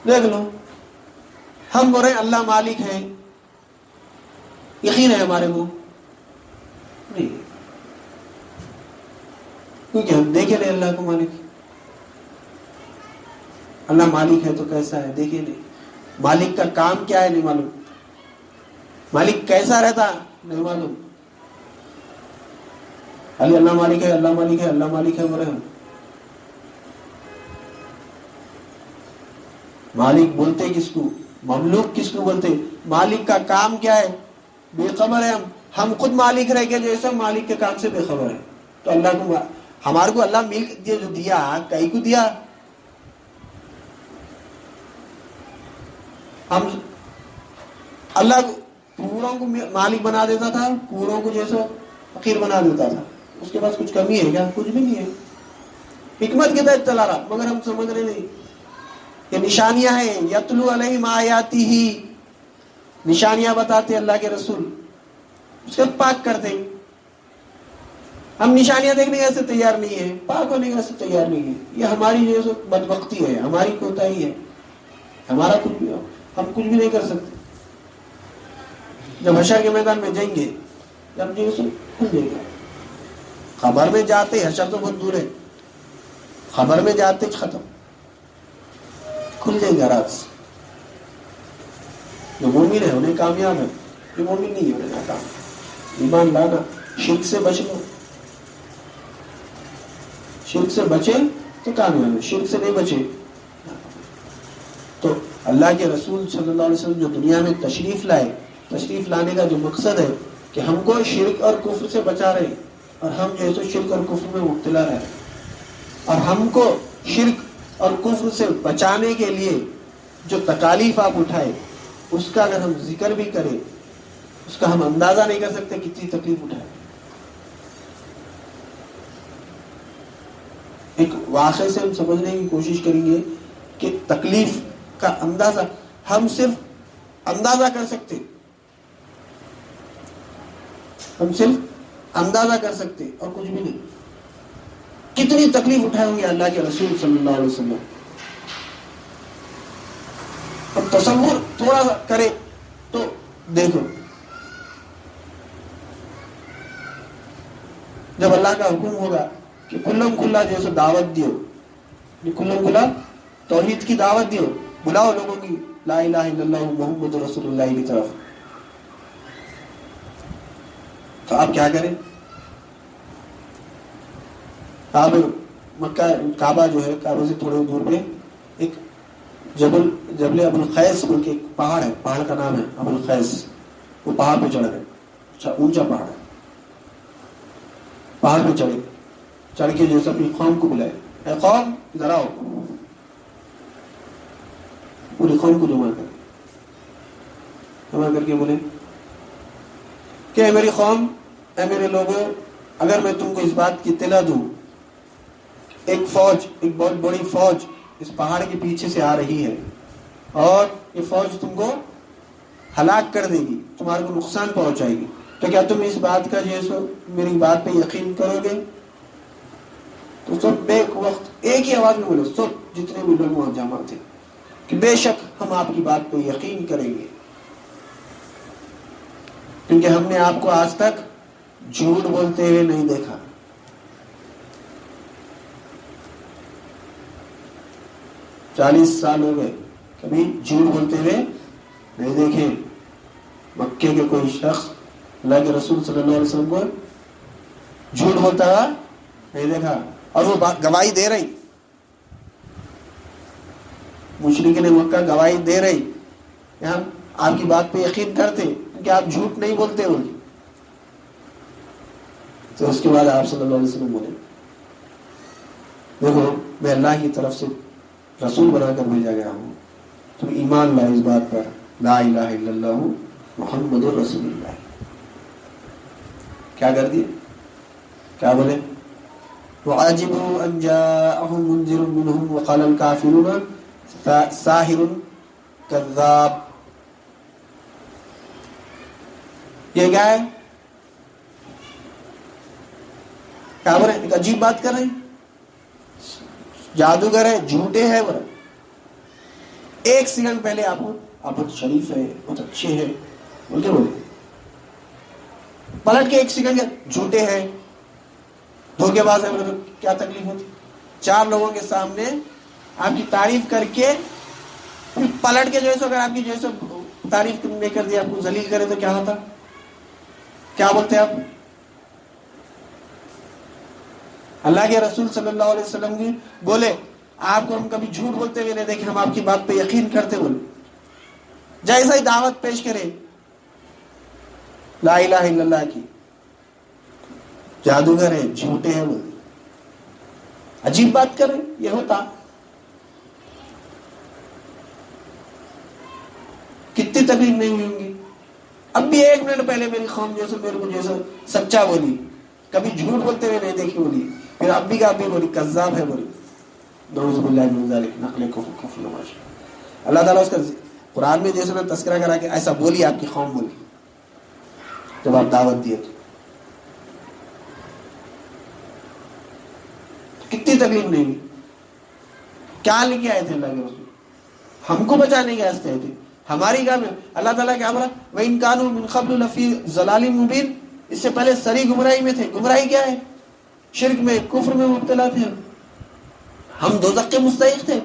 دیکھ لو، ہم بول رہے ہیں اللہ مالک ہے، یقین ہے ہمارے کو نہیں، کیونکہ ہم دیکھے نہیں اللہ کو مالک. اللہ مالک ہے تو کیسا ہے دیکھے نہیں. مالک کا کام کیا ہے نہیں معلوم. مالک کیسا رہتا نہیں معلوم. اللہ مالک ہے، اللہ مالک ہے، اللہ مالک ہے بول رہے ہم. مالک بولتے کس کو؟ مملوک کس کو بولتے؟ مالک کا کام کیا ہے؟ بے خبر ہے. ہم خود مالک رہ کے جیسا مالک کے کام سے بے خبر ہے. تو اللہ کو، ہمارے کو اللہ ملک جو دیا، کئی کو دیا؟ ہم اللہ کو پوروں کو مالک بنا دیتا تھا، پوروں کو جیسا فقیر بنا دیتا تھا. اس کے پاس کچھ کمی ہے کیا؟ کچھ بھی نہیں ہے. حکمت کے تحت چلا رہا، مگر ہم سمجھ رہے نہیں. یہ نشانیاں ہیں. یتلو علیہم آیاتہ، نشانیاں بتاتے اللہ کے رسول، اس کے پاک کرتے. ہم نشانیاں دیکھنے کے سے تیار نہیں ہے، پاک ہونے کے سے تیار نہیں ہے. یہ ہماری جو ہے بدبختی ہے، ہماری کوتاہی ہے. ہمارا کچھ بھی، ہم کچھ بھی نہیں کر سکتے. جب حشر کے میدان میں جائیں گے، جب جو کھل جائے گا. خبر میں جاتے، حشر تو بہت دور ہے. خبر میں جاتے ختم، کھل جائے گا رات سے. جو مومن ہے انہیں کامیاب ہے، جو مومن نہیں ہے انہیں ناکام. ایمان لانا، شرک سے بچ لو. شرک سے بچے تو کامیاب ہے، شرک سے نہیں بچے. تو اللہ کے رسول صلی اللہ علیہ وسلم جو دنیا میں تشریف لائے، تشریف لانے کا جو مقصد ہے کہ ہم کو شرک اور کفر سے بچا رہے، اور ہم جو ہے تو شرک اور کفر میں مبتلا رہے. اور ہم کو شرک اور کفر سے بچانے کے لیے جو تکالیف آپ اٹھائے، اس کا اگر ہم ذکر بھی کریں، اس کا ہم اندازہ نہیں کر سکتے کتنی تکلیف اٹھائے. ایک واقعے سے ہم سمجھنے کی کوشش کریں گے کہ تکلیف کا اندازہ ہم صرف اندازہ کر سکتے، ہم صرف اندازہ کر سکتے اور کچھ بھی نہیں. کتنی تکلیف اٹھائے ہوں گے اللہ کے رسول صلی اللہ علیہ وسلم. اب تصور تھوڑا سا کرے تو دیکھو، جب اللہ کا حکم ہوگا کہ کھلم کھلا جیسے دعوت دیو، کھلم کھلا توحید کی دعوت دیو، بلاؤ لوگوں کی لا الہ الا اللہ محمد رسول اللہ کی طرف، تو آپ کیا کریں؟ آپ مکہ کعبہ جو ہے، کعبہ سے تھوڑے دور پہ ایک جبل ابو الخیس بول کے ایک پہاڑ ہے، پہاڑ کا نام ہے ابو الخیس. وہ پہاڑ پہ چڑھ گئے، اچھا اونچا پہاڑ ہے. پہاڑ پہ چڑھ کے جیسے اپنی قوم کو بلائے، اے قوم ادھر آؤ. پوری قوم کو جمع کر کے بولے کہ اے میری قوم، اے میرے لوگوں، اگر میں تم کو اس بات کی اطلاع دوں، ایک بہت بڑی فوج اس پہاڑ کے پیچھے سے آ رہی ہے، اور یہ فوج تم کو ہلاک کر دے گی، تمہارے کو نقصان پہنچائے گی، تو کیا تم اس بات کا جو ہے میری بات پہ یقین کرو گے؟ تو سب ایک وقت ایک ہی آواز میں بولے، سب جتنے بھی لوگ وہاں جمع تھے، کہ بے شک ہم آپ کی بات پہ یقین کریں گے، کیونکہ ہم نے آپ کو آج تک جھوٹ بولتے ہوئے نہیں دیکھا. 40 سال ہو گئے، کبھی جھوٹ بولتے ہوئے نہیں دیکھے. مکے کے کوئی شخص اللہ کے رسول صلی اللہ علیہ وسلم کو جھوٹ بولتا ہوا نہیں دیکھا. اور وہ گواہی دے رہی، مشرکین مکہ گواہی دے رہی کہ ہم آپ کی بات پہ یقین کرتے کہ آپ جھوٹ نہیں بولتے ہو. تو اس کے بعد آپ صلی اللہ علیہ وسلم بولے، دیکھو میں اللہ کی طرف سے رسول بنا کر بھیجا گیا ہوں، تم ایمان لائے اس بات پر، لا الہ الا اللہ محمد رسول اللہ. کیا کر دیے؟ کیا بولے؟ وَعَجِبُوا أَنْ جَاءَهُمْ مُنذِرٌ مِّنْهُمْ وَقَالَ الْكَافِرُونَ سَاحِرٌ كَذَّابٌ. یہ کیا ہے؟ کیا بولے؟ ایک عجیب بات کر رہے ہیں، جادوگر ہے، جھوٹے ہیں. بولے ایک سیکنڈ پہلے آپ بہت شریف ہے، بہت اچھے ہیں بول کے بولے، پلٹ کے ایک سیکنڈ جھوٹے ہیں، دھوکے باز ہے. بولے تو کیا تکلیف ہوتی؟ 4 لوگوں کے سامنے آپ کی تعریف کر کے پھر پلٹ کے جو ہے اگر آپ کی جو ہے تعریف نہیں کر دی، آپ کو ذلیل کرے تو کیا ہوتا؟ کیا بولتے آپ؟ اللہ کے رسول صلی اللہ علیہ وسلم کی بولے آپ کو ہم کبھی جھوٹ بولتے ہوئے نہیں دیکھے، ہم آپ کی بات پہ یقین کرتے. بولے جیسا ہی دعوت پیش کرے لا الہ الا اللہ کی، جادوگر ہے، جھوٹے ہیں، بولے عجیب بات کرے. یہ ہوتا کتنی تکلیف نہیں ہوئی ہوں گی. اب بھی 1 منٹ پہلے میری قوم جیسے میرے کو جیسے سچا بولی، کبھی جھوٹ بولتے ہوئے نہیں دیکھی بولی، پھر اب بھی کا اب بھی بولی کذاب ہے بولی. نعوذ باللہ من ذلک، نقل کفر نماش. اللہ تعالیٰ اس کا قرآن میں جیسے نا تذکرہ کرا کہ ایسا بولی آپ کی قوم بولی جب آپ دعوت دیے تو کتنی تکلیف نہیں ہوئی. کیا لے کے آئے تھے اللہ کے رسول؟ ہم کو بچانے کے واسطے آئے تھے. ہماری گاہ میں اللہ تعالیٰ کیا بولا؟ وَإِن كَانُوا مِن قَبْلُ لَفِي ضَلَالٍ مُبِينٍ. اس سے پہلے سری گمراہی میں تھے. گمراہی کیا ہے؟ شرک میں، کفر میں مبتلا تھے. ہم دوزخ کے مستحق تھے.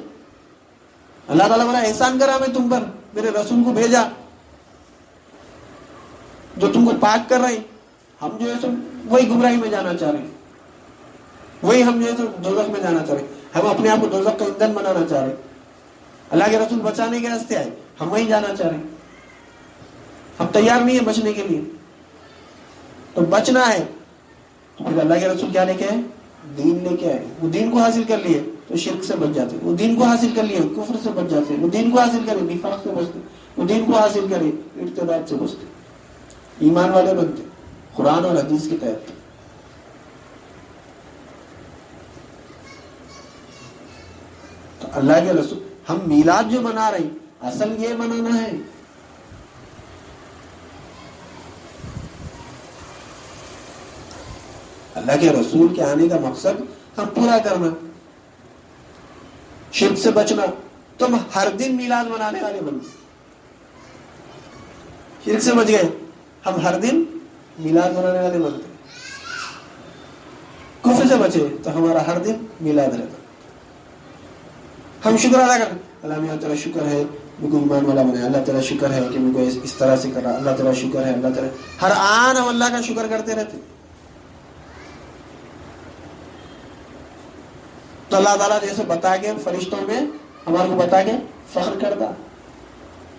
اللہ تعالیٰ بڑا احسان کرا میں تم پر، میرے رسول کو بھیجا جو تم کو پاک کر رہے ہیں. ہم جو ہے سو وہی گمراہی میں جانا چاہ رہے ہیں، وہی ہم جو ہے سو دوزخ میں جانا چاہ رہے ہیں. ہم اپنے آپ کو دوزخ کا ایندھن بنانا چاہ رہے ہیں. اللہ کے رسول بچانے کے راستے آئے، ہم وہی جانا چاہ رہے ہیں. ہم تیار نہیں ہیں بچنے کے لیے. تو بچنا ہے تو پھر اللہ کے رسول کیا لے کے آئے؟ دین لے کے آئے. وہ دین کو حاصل کر لیے تو شرک سے بچ جاتے. وہ دین کو حاصل کر لیے کفر سے بچ جاتے. وہ دین کو حاصل کرے نفاق سے بچتے. وہ دین کو حاصل کرے ارتداد سے بچتے. ایمان والے بنتے قرآن اور حدیث کے تحت. تو اللہ کے رسول ہم میلاد جو منا رہے ہیں اصل یہ منانا ہے. اللہ کے رسول کے آنے کا مقصد ہم پورا کرنا، شرک سے بچنا. تم ہر دن میلاد منانے والے بن گئے، شرک سے بچ گئے. ہم ہر دن میلاد منانے والے بنتے. کفر سے بچے تو ہمارا ہر دن میلاد رہتا. ہم شکر ادا کریں، اللہ میاں تیرا شکر ہے مجھ کو ایمان والا بنایا. اللہ تعالیٰ شکر ہے کہ مجھ کو اس طرح سے کرا. اللہ تعالیٰ شکر ہے. اللہ تعالیٰ ہر آن ہم اللہ کا شکر کرتے رہتے. تو اللہ تعالیٰ جیسے بتا کے فرشتوں میں ہمارے کو بتا کے فخر کرتا.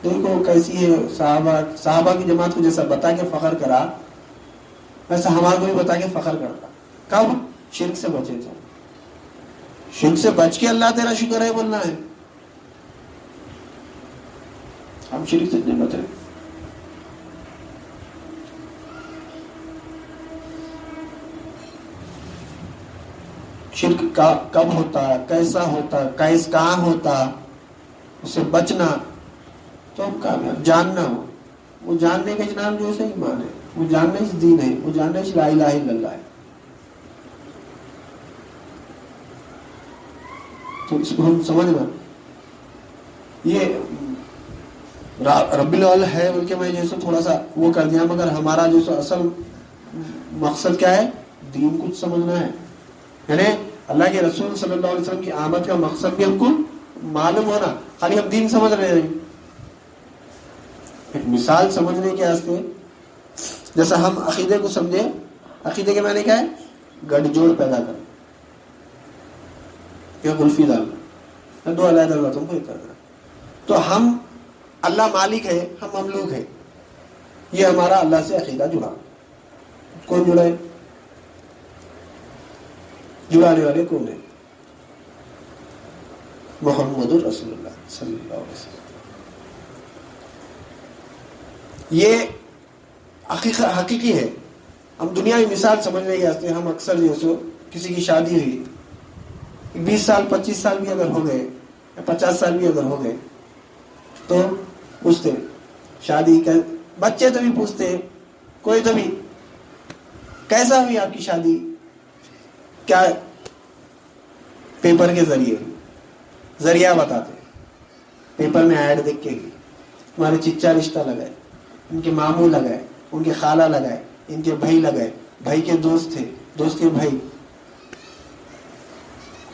دیکھو کیسی ہے صحابہ کی جماعت کو جیسا بتا کے فخر کرا ویسا ہمارے کو بھی بتا کے فخر کرتا. کب؟ شرک سے بچے تھے. شرک سے بچ کے اللہ تیرا شکر ہے بولنا ہے. ہم شرک سے نہیں بچے. شرک کب ہوتا، کیسا ہوتا، کہاں ہوتا، اس سے بچنا. تو ہم کامیاب جاننا ہو. وہ جاننے کا نام جو ہے ایمان ہے. وہ جاننے سے دین ہے. وہ جاننے سے لا الہ الا اللہ ہے. تو اس کو ہم سمجھنا. یہ رب الاول ہے بلکہ میں جو تھوڑا سا وہ کر دیا، مگر ہمارا جو اصل مقصد کیا ہے؟ دین کچھ سمجھنا ہے. یعنی اللہ کے رسول صلی اللہ علیہ وسلم کی آمد کا مقصد بھی ہم کو معلوم ہونا. خالی ہم دین سمجھ رہے ہیں. ایک مثال سمجھنے کے واسطے جیسا ہم عقیدے کو سمجھے. عقیدے کے معنی کیا ہے؟ گڑھ جوڑ پیدا کرنا یا گلفی ڈالنا، دو علیحدہ باتوں کو ایک کرنا. تو ہم اللہ مالک ہے، ہم مملوک ہے. یہ ہمارا اللہ سے عقیدہ جڑا. کون جڑا ہے؟ جڑانے والے کون ہیں؟ محمد رسول اللہ صلی اللہ علیہ وسلم. یہ حقیقی ہے. ہم دنیاوی مثال سمجھنے کے واسطے ہم اکثر جو سو کسی کی شادی ہوئی 20 سال 25 سال بھی اگر ہو گئے یا 50 سال بھی اگر ہو گئے تو پوچھتے شادی بچے تو بھی پوچھتے کوئی تو بھی کیسا ہوئی آپ کی شادی؟ کیا پیپر کے ذریعہ بتاتے. پیپر میں ایڈ دیکھ کے تمہارے چچا رشتہ لگائے، ان کے ماموں لگائے، ان کے خالہ لگائے، ان کے بھائی لگائے، بھائی کے دوست تھے، دوست کے بھائی.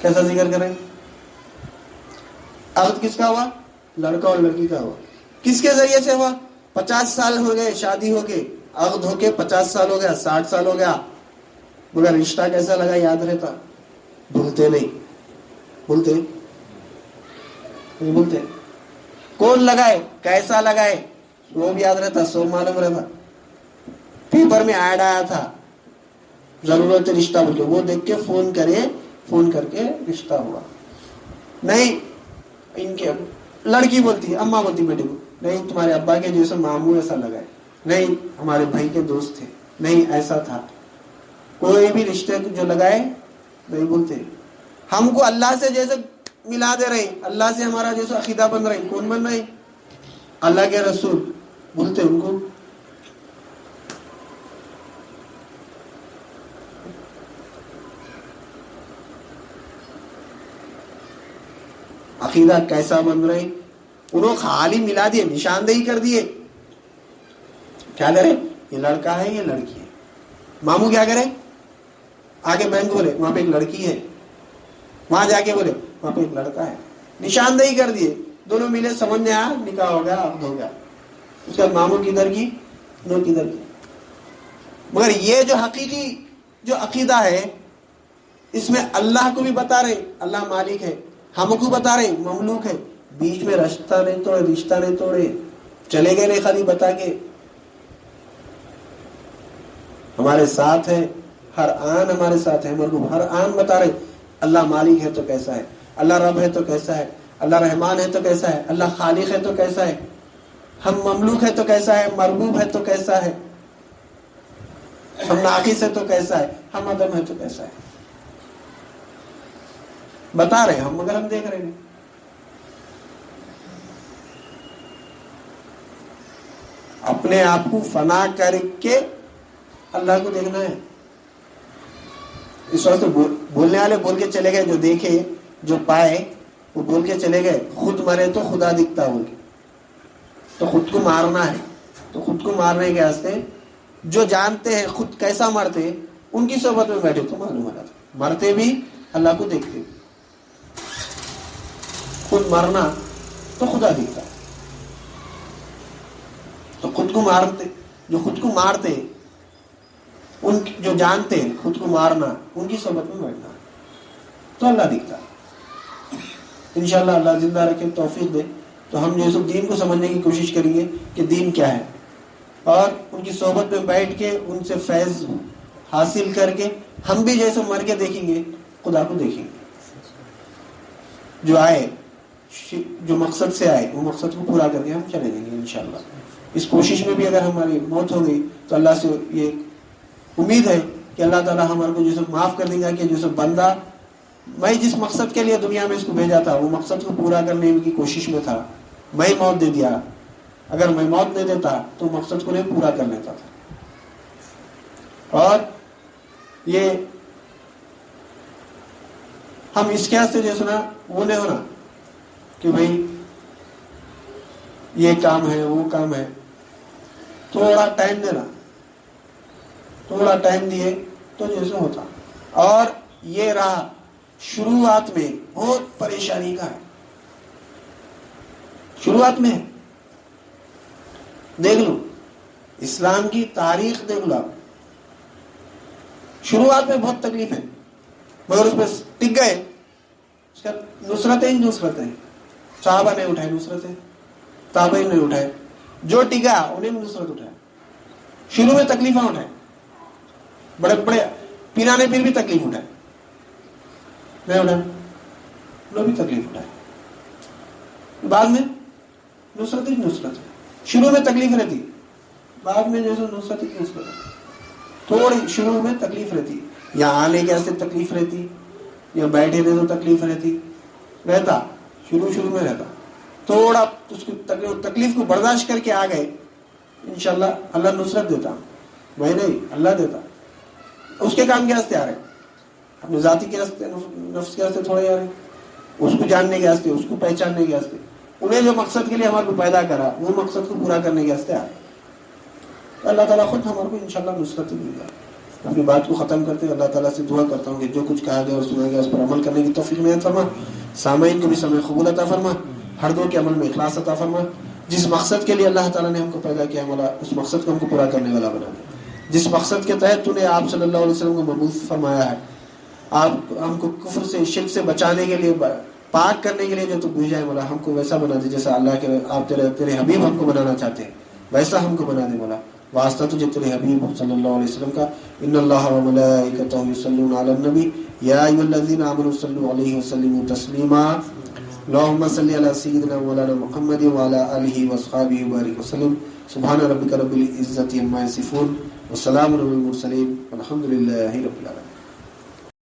کیسا ذکر کریں؟ عقد کس کا ہوا؟ لڑکا اور لڑکی کا ہوا. کس کے ذریعے سے ہوا؟ 50 سال ہو گئے شادی ہو کے، عقد ہو کے 50 سال ہو گیا، 60 سال ہو گیا، مگر رشتہ کیسا لگا یاد رہتا؟ بھولتے نہیں. بھولتے نہیں بھولتے. کون لگائے، کیسا لگائے، وہ بھی یاد رہتا، سو معلوم رہتا. پیپر میں ایڈ آیا تھا ضرورت رشتہ بول کے، وہ دیکھ کے فون کر کے رشتہ ہوا. نہیں ان کے لڑکی بولتی، اماں بولتی بیٹے کو، نہیں تمہارے ابا کے جیسے ماموں ایسا لگائے، نہیں ہمارے بھائی کے دوست تھے، نہیں ایسا تھا. کوئی بھی رشتے جو لگائے نہیں بولتے. ہم کو اللہ سے جیسے ملا دے رہے، اللہ سے ہمارا جیسے عقیدہ بن رہے. کون بن رہے؟ اللہ کے رسول. بولتے ان کو عقیدہ کیسا بن رہے؟ انہوں خالی ملا دیے، نشاندہی کر دیے. کیا کرے؟ یہ لڑکا ہے، یہ لڑکی ہے. ماموں کیا کرے؟ آگے بہن کو بولے وہاں پہ ایک لڑکی ہے، وہاں جا کے بولے وہاں پہ ایک لڑکا ہے, نشاندہی کر دیے, دونوں ملے, سمجھ میں آیا, نکاح ہو گیا, عقد ہو گیا. اس کے بعد ماموں کدھر کی, نو کدھر کی. مگر یہ جو حقیقی جو عقیدہ ہے, اس میں اللہ کو بھی بتا رہے اللہ مالک ہے, ہم کو بتا رہے مملوک ہے, بیچ میں رشتہ نہیں توڑے, چلے گئے نہیں خالی بتا کے. ہمارے ساتھ ہے, ہر آن ہمارے ساتھ ہے, ہمارے کو ہر آن بتا رہے اللہ مالک ہے تو کیسا ہے, اللہ رب ہے تو کیسا ہے, اللہ رحمان ہے تو کیسا ہے, اللہ خالق ہے تو کیسا ہے, ہم مملوک ہے تو کیسا ہے, مربوب ہے تو کیسا ہے, ہم ناقص ہے تو کیسا ہے, ہم عدم ہے تو کیسا ہے. بتا رہے ہم, مگر ہم دیکھ رہے ہیں. اپنے آپ کو فنا کر کے اللہ کو دیکھنا ہے. اس وقت بولنے والے بول کے چلے گئے, جو دیکھے جو پائے وہ بول کے چلے گئے, خود مرے تو خدا دکھتا ہو, تو خود کو مارنا ہے. تو خود کو مارنے کے واسطے جو جانتے ہیں خود کیسا مرتے, ان کی صحبت میں بیٹھے تو معلوم ہو جاتا, مرتے بھی اللہ کو دیکھتے, خود مرنا تو خدا دکھتا. تو خود کو مارتے, جو خود کو مارتے, ان جو جانتے ہیں خود کو مارنا, ان کی صحبت میں بیٹھنا تو اللہ دکھتا. انشاءاللہ اللہ زندہ رکھے, توفیق دے, تو ہم جو سب دین کو سمجھنے کی کوشش کریں گے کہ دین کیا ہے, اور ان کی صحبت میں بیٹھ کے ان سے فیض حاصل کر کے ہم بھی جیسے مر کے دیکھیں گے خدا کو دیکھیں گے. جو آئے, جو مقصد سے آئے, وہ مقصد کو پورا کر کے ہم چلے جائیں گے انشاءاللہ. اس کوشش میں بھی اگر ہماری موت ہو گئی تو اللہ سے یہ امید ہے کہ اللہ تعالیٰ ہمارے کو جو سب معاف کر دیں گا, کہ جو سب بندہ میں جس مقصد کے لیے دنیا میں اس کو بھیجا تھا وہ مقصد کو پورا کرنے کی کوشش میں تھا, میں موت دے دیا, اگر میں موت نہیں دیتا تو مقصد کو نہیں پورا کر لیتا تھا. اور یہ ہم اس کے سے جو سنا وہ نہیں ہونا کہ بھائی یہ کام ہے وہ کام ہے, تھوڑا ٹائم دینا, تھوڑا ٹائم دیے تو جیسے ہوتا. اور یہ رہا شروعات میں بہت پریشانی کا ہے, شروعات میں دیکھ لو اسلام کی تاریخ دیکھ لو, شروعات میں بہت تکلیف ہے, مگر اس میں ٹک گئے, اس کا نصرتیں صحابہ نے اٹھائے, نصرتیں تابعین نے اٹھائے, جو ٹکا انہیں نصرت اٹھائے. شروع میں تکلیفیں اٹھائے, بڑے بڑے پیرانے پیر بھی تکلیف اٹھائے, نہیں اٹھائے, لوگ بھی تکلیف اٹھائے. بعد میں نصرت ہی نصرت, شروع میں تکلیف رہتی, بعد میں جیسے نصرت ہی نصرت. تھوڑی شروع میں تکلیف رہتی, یہاں آنے کے واسطے تکلیف رہتی, یا بیٹھے رہے تو تکلیف رہتا, شروع میں رہتا. تھوڑا اس کی تکلیف کو برداشت کر کے آ گئے, انشاءاللہ اللہ نصرت دیتا, میں نہیں اللہ دیتا. اس کے کام کے واسطے آ رہے, اپنے ذاتی کے واسطے, نفس کے واسطے تھوڑے آ رہے, اس کو جاننے کے واسطے, اس کو پہچاننے کے واسطے, انہیں جو مقصد کے لیے ہمارے کو پیدا کرا وہ مقصد کو پورا کرنے کے واسطے آ رہے. تو اللہ تعالیٰ خود ہمارے کو انشاءاللہ نصرت دے گا. اپنی بات کو ختم کرتے ہوئے اللہ تعالیٰ سے دعا کرتا ہوں کہ جو کچھ کہا گیا اور سنا گیا اس پر عمل کرنے کی توفیق عنایت فرما, سامعین کو بھی سمع قبول عطا فرما, ہر دو کے عمل میں اخلاص عطا فرما. جس مقصد کے لیے اللہ تعالیٰ نے ہم کو پیدا کیا مولا, اس مقصد کو ہم کو پورا کرنے والا بنا دے. جس مقصد کے تحت تو نے آپ صلی اللہ علیہ وسلم کو مبعوث فرمایا ہے, آپ ہم کو کفر سے, شرک سے بچانے کے لیے, پاک کرنے کے لیے جو تو بھیجا ہے مولا, ہم کو ویسا بنا دے جیسا اللہ کے آپ تیرے حبیب ہم کو بنانا چاہتے ہیں, ویسا ہم کو بنا دے مولا. واسطہ تجھے تیرے حبیب صلی اللہ علیہ وسلم کا. ان اللہ و ملائکتہ یصلون علی النبی یا ایھا الذین آمنوا صلوا علیہ وسلموا تسلیما. اللهم صل على سيدنا مولانا محمد وعلى آله وصحبه وبارك وسلم. سبحان ربك رب العزة عما يصفون وسلام على المرسلين والحمد لله رب العالمين.